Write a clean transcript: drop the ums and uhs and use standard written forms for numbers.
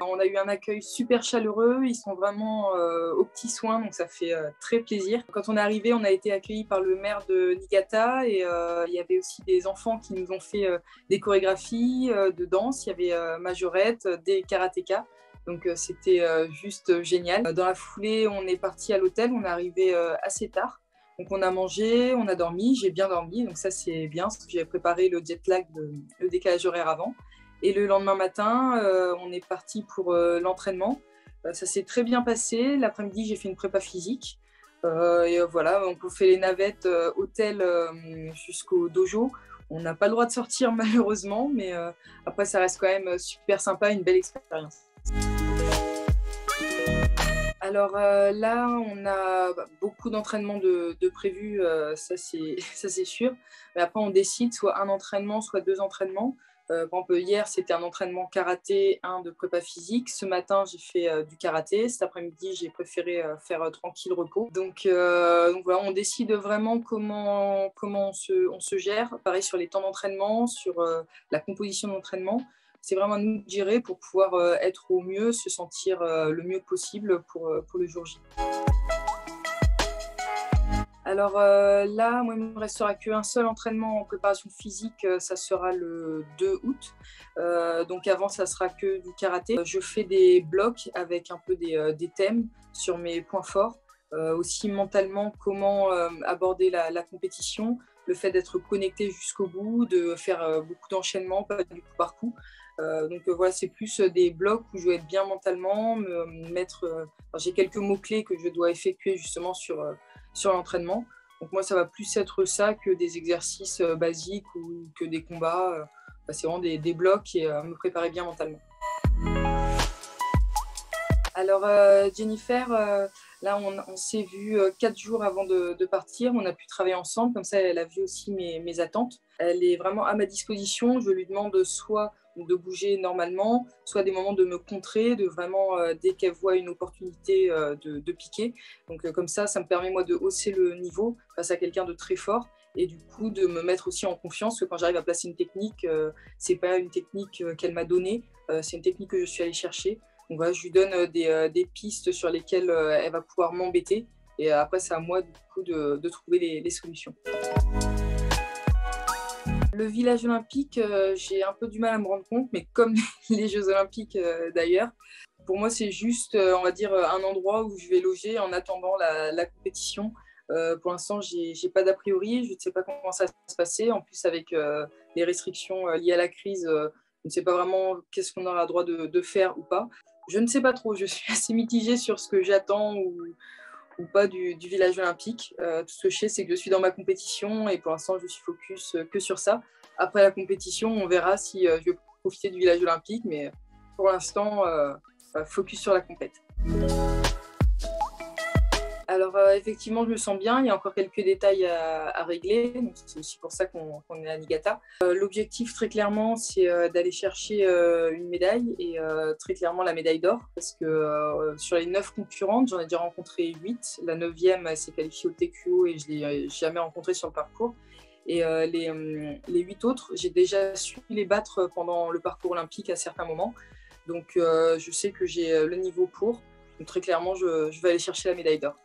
On a eu un accueil super chaleureux, ils sont vraiment aux petits soins, donc ça fait très plaisir. Quand on est arrivé, on a été accueillis par le maire de Niigata et il y avait aussi des enfants qui nous ont fait des chorégraphies de danse. Il y avait Majorette, des karatékas, donc c'était juste génial. Dans la foulée, on est parti à l'hôtel, on est arrivé assez tard. Donc on a mangé, on a dormi, j'ai bien dormi, donc ça c'est bien, parce que j'avais préparé le jet lag, le décalage horaire avant. Et le lendemain matin, on est parti pour l'entraînement. Ça s'est très bien passé. L'après-midi, j'ai fait une prépa physique. Voilà, on fait les navettes hôtel jusqu'au dojo. On n'a pas le droit de sortir malheureusement, mais après, ça reste quand même super sympa, une belle expérience. Alors là, on a beaucoup d'entraînements de prévus, ça c'est sûr. Mais après, on décide soit un entraînement, soit deux entraînements. Par exemple, hier, c'était un entraînement karaté, un de prépa physique. Ce matin, j'ai fait du karaté. Cet après-midi, j'ai préféré faire tranquille repos. Donc voilà, on décide vraiment comment on se gère. Pareil sur les temps d'entraînement, sur la composition d'entraînement. C'est vraiment à nous de gérer pour pouvoir être au mieux, se sentir le mieux possible pour le jour J. Alors là, moi, il ne me restera qu'un seul entraînement en préparation physique, ça sera le 2 août. Donc avant, ça sera que du karaté. Je fais des blocs avec un peu des thèmes sur mes points forts. Aussi mentalement, comment aborder la compétition, le fait d'être connecté jusqu'au bout, de faire beaucoup d'enchaînements, pas du coup par coup. Donc voilà, c'est plus des blocs où je dois être bien mentalement, j'ai quelques mots-clés que je dois effectuer justement sur l'entraînement. Donc moi, ça va plus être ça que des exercices basiques ou que des combats. C'est vraiment des blocs et me préparer bien mentalement. Alors Jennifer, là on s'est vu 4 jours avant de partir, on a pu travailler ensemble, comme ça elle a vu aussi mes attentes. Elle est vraiment à ma disposition, je lui demande soit de bouger normalement, soit des moments de me contrer, de vraiment, dès qu'elle voit une opportunité, de piquer. Donc comme ça me permet moi de hausser le niveau face à quelqu'un de très fort et du coup de me mettre aussi en confiance, que quand j'arrive à placer une technique, c'est pas une technique qu'elle m'a donnée, c'est une technique que je suis allée chercher. Donc voilà, je lui donne des pistes sur lesquelles elle va pouvoir m'embêter. Et après, c'est à moi du coup, de trouver les solutions. Le village olympique, j'ai un peu du mal à me rendre compte, mais comme les Jeux olympiques d'ailleurs, pour moi, c'est juste, on va dire, un endroit où je vais loger en attendant la compétition. Pour l'instant, j'ai pas d'a priori, je ne sais pas comment ça va se passer. En plus, avec les restrictions liées à la crise, je ne sais pas vraiment qu'est-ce qu'on aura le droit de faire ou pas. Je ne sais pas trop, je suis assez mitigée sur ce que j'attends ou pas du village olympique. Tout ce que je sais, c'est que je suis dans ma compétition et pour l'instant, je suis focus que sur ça. Après la compétition, on verra si je vais profiter du village olympique, mais pour l'instant, focus sur la compète. Alors effectivement, je me sens bien. Il y a encore quelques détails à régler. C'est aussi pour ça qu'on est à Niigata. L'objectif, très clairement, c'est d'aller chercher une médaille et très clairement la médaille d'or. Parce que sur les 9 concurrentes, j'en ai déjà rencontré 8. La 9e, elle s'est qualifiée au TQO et je ne l'ai jamais rencontrée sur le parcours. Et les 8 autres, j'ai déjà su les battre pendant le parcours olympique à certains moments. Donc je sais que j'ai le niveau pour. Donc très clairement, je vais aller chercher la médaille d'or.